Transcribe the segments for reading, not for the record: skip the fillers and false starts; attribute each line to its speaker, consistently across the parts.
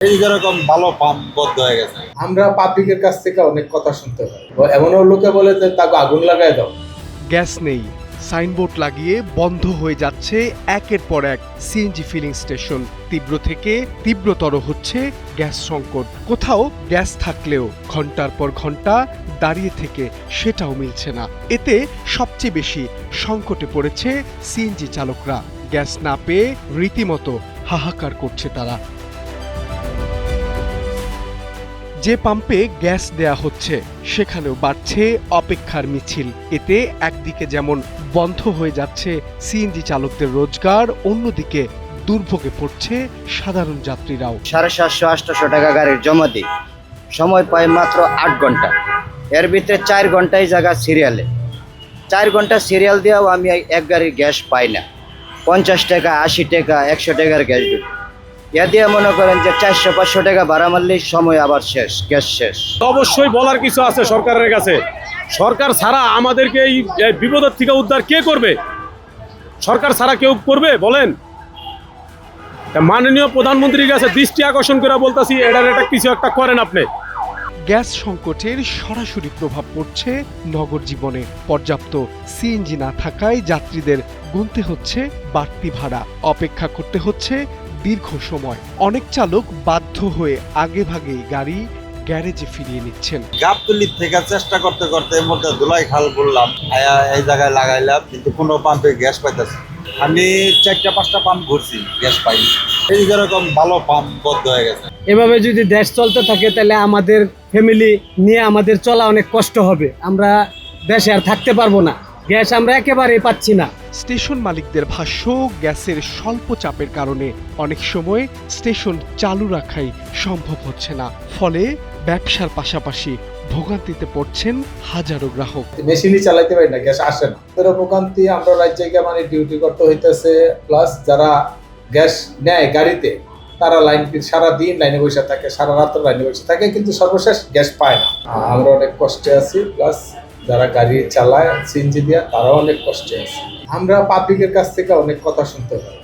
Speaker 1: এই যেরকম ভালো পাম্প বন্ধ হয়ে গেছে।
Speaker 2: আমরা পাবলিকের কাছ থেকে অনেক কথা শুনতে হয়, এমনও লোকে বলে যে তাকে আগুন লাগাই দাও।
Speaker 3: গ্যাস নেই, সাইনবোর্ড লাগিয়ে বন্ধ হয়ে যাচ্ছে একের পর এক সিএনজি ফিলিং স্টেশন। তীব্র থেকে তীব্রতর হচ্ছে গ্যাস সংকট। কোথাও গ্যাস থাকলেও ঘন্টার পর ঘন্টা দাঁড়িয়ে থেকে সেটাও মিলছে না। এতে সবচেয়ে বেশি সংকটে পড়েছে সিএনজি চালকরা। গ্যাস না পেয়ে রীতিমতো হাহাকার করছে তারা। যে পাম্পে গ্যাস দেয়া হচ্ছে সেখানেও বাড়ছে অপেক্ষার মিছিল। এতে একদিকে যেমন বন্ধ হয়ে যাচ্ছে সিএনজি চালকদের রোজগার, অন্যদিকে দুর্ভোগে পড়ছে সাধারণ যাত্রীরাও।
Speaker 4: 750-800 টাকা গাড়ির জমা দিই, সময় পাই মাত্র 8 ঘন্টা। এর ভিতরে 4 ঘন্টাই জায়গা সিরিয়ালে। 4 ঘন্টা সিরিয়াল দিয়েও আমি এক গাড়ির গ্যাস পাই না। 50 টাকা, 80 টাকা, 100 টাকার গ্যাস দিই। ইয়া দিয়ে মনে করেন যে 400-500 টাকা ভাড়া মারলেই সময় আবার শেষ, গ্যাস শেষ।
Speaker 5: অবশ্যই বলার কিছু আছে সরকারের কাছে। সরকার ছাড়া আমাদেরকে এই বিপদের থেকে উদ্ধার কে করবে? সরকার ছাড়া কেউ করবে বলেন? মাননীয় প্রধানমন্ত্রীর কাছে দৃষ্টি আকর্ষণ করে বলতেছি, এটা কিছু একটা করেন আপনি।
Speaker 3: গ্যাস সংকটের সরাসরি প্রভাব পড়ছে নগর জীবনে। পর্যাপ্ত সিএনজি না থাকায় যাত্রীদের গুনতে হচ্ছে বাড়তি ভাড়া, অপেক্ষা করতে হচ্ছে দীর্ঘ সময়। অনেক চালক বাধ্য হয়ে আগেভাগেই গাড়ি গ্যারেজে ফিরিয়ে নিচ্ছেন।
Speaker 1: গাবতলির থেকে চেষ্টা করতে করতে এর মধ্যে ধুলাই খাল বললাম, এই জায়গায় লাগাইলাম, কিন্তু কোনো পাম্পে গ্যাস পাইতেছে। আমি 4-5টা পাম্প ঘুরছি, গ্যাস পাইনি। এই যেরকম ভালো পাম্প বন্ধ হয়ে গেছে।
Speaker 6: এভাবে যদি দেশ চলতে থাকে তাহলে আমাদের ফ্যামিলি নিয়ে আমাদের চলা অনেক কষ্ট হবে। আমরা দেশে আর থাকতে পারবো না। গ্যাস আমরা একেবারেই পাচ্ছি না।
Speaker 3: স্টেশন মালিকদের ভাষ্য, গ্যাসের স্বল্প চাপের কারণে অনেক সময় স্টেশন চালু রাখাই সম্ভব হচ্ছে না। ফলে ব্যবসার পাশাপাশি ভোগান্তিতে পড়ছেন হাজারো গ্রাহক।
Speaker 2: মেশিনই চালাইতে পারি না, গ্যাস আসে না। তোরা ভোগান্তি, আমরা রাজ্যে মানে ডিউটি করতে হইতেছে। প্লাস যারা গ্যাস নেয় গাড়িতে, তারা সারাদিন লাইনে বসে থাকে, সারা রাত লাইনে বসে থাকে, কিন্তু সর্বশেষ গ্যাস পায় না। আমরা অনেক কষ্টে আছি। প্লাস যারা গাড়ি চালায় সিএনজি দিয়া, তারাও অনেক কষ্টে আছে। আমরা পাবলিকের কাছ থেকে অনেক কথা শুনতে হয়,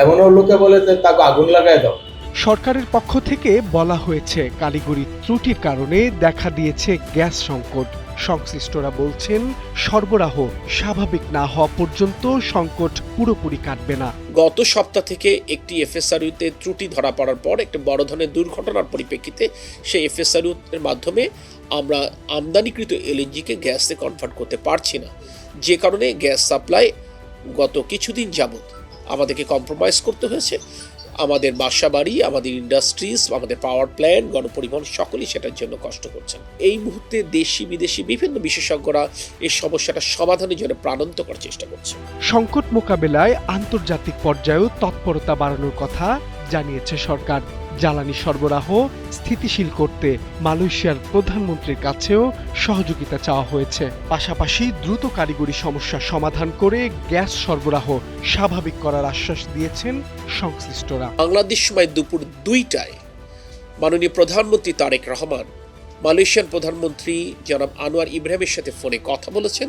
Speaker 2: এমনও লোকে বলে যে তাকে আগুন লাগাই দাও।
Speaker 3: সরকারের পক্ষ থেকে বলা হয়েছে কারিগরি ত্রুটির কারণে দেখা দিয়েছে গ্যাস সংকট। সংশ্লিষ্টরা বলছেন সরবরাহ স্বাভাবিক না হওয়া পর্যন্ত সংকট পুরোপুরি কাটবে না।
Speaker 7: গত সপ্তাহ থেকে একটি এফএসআরইউতে ত্রুটি ধরা পড়ার পর একটি বড় ধরনের দুর্ঘটনার পরিপ্রেক্ষিতে সেই এফএসআরইউ এর মাধ্যমে আমরা আমদানিকৃত এলএনজিকে গ্যাসে কনভার্ট করতে পারছি না, যে কারণে গ্যাস সাপ্লাই গত কিছুদিন যাবৎ আমাদেরকে কম্প্রোমাইজ করতে হয়েছে। আমাদের বাসাবাড়ি, আমাদের ইন্ডাস্ট্রিজ, আমাদের পাওয়ার প্ল্যান্ট, গণপরিবহন সকলেই সেটার জন্য কষ্ট করছেন। এই মুহূর্তে দেশি বিদেশি বিভিন্ন বিশেষজ্ঞরা এই সমস্যাটা সমাধানের জন্য প্রাণান্তকর চেষ্টা করছে।
Speaker 3: সংকট মোকাবেলায় আন্তর্জাতিক পর্যায়েও তৎপরতা বাড়ানোর কথা জানিয়েছে সরকার। জ্বালানি সরবরাহ স্থিতিশীল করতে মালয়েশিয়ার প্রধানমন্ত্রীর কাছেও সহযোগিতা চাওয়া হয়েছে। পাশাপাশি দ্রুত কারিগরি সমস্যা সমাধান করে গ্যাস সরবরাহ স্বাভাবিক করার আশ্বাস দিয়েছেন সংশ্লিষ্টরা।
Speaker 7: বাংলাদেশ সময় দুপুর 2টায় মাননীয় প্রধানমন্ত্রী তারেক রহমান মালয়েশিয়ার প্রধানমন্ত্রী জনাব আনোয়ার ইব্রাহিমের সাথে ফোনে কথা বলেছেন।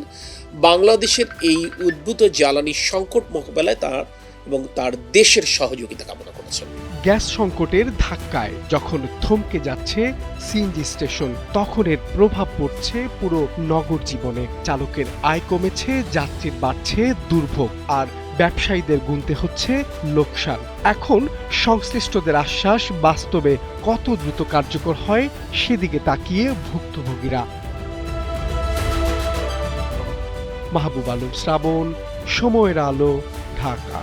Speaker 7: বাংলাদেশের এই উদ্ভূত জ্বালানি সংকট মোকাবেলায় তার এবং তার দেশের সহযোগিতা কামনা করেছেন।
Speaker 3: গ্যাস সংকটের ধাক্কায় যখন থমকে যাচ্ছে সিএনজি স্টেশন, তখন এর প্রভাব পড়ছে পুরো নগর জীবনে। চালকের আয় কমেছে, যাত্রীর বাড়ছে দুর্ভোগ, আর ব্যবসায়ীদের গুনতে হচ্ছে লোকসান। এখন সংশ্লিষ্টদের আশ্বাস বাস্তবে কত দ্রুত কার্যকর হয় সেদিকে তাকিয়ে ভুক্তভোগীরা। মাহবুব আলম শ্রাবণ, সময়ের আলো, ঢাকা।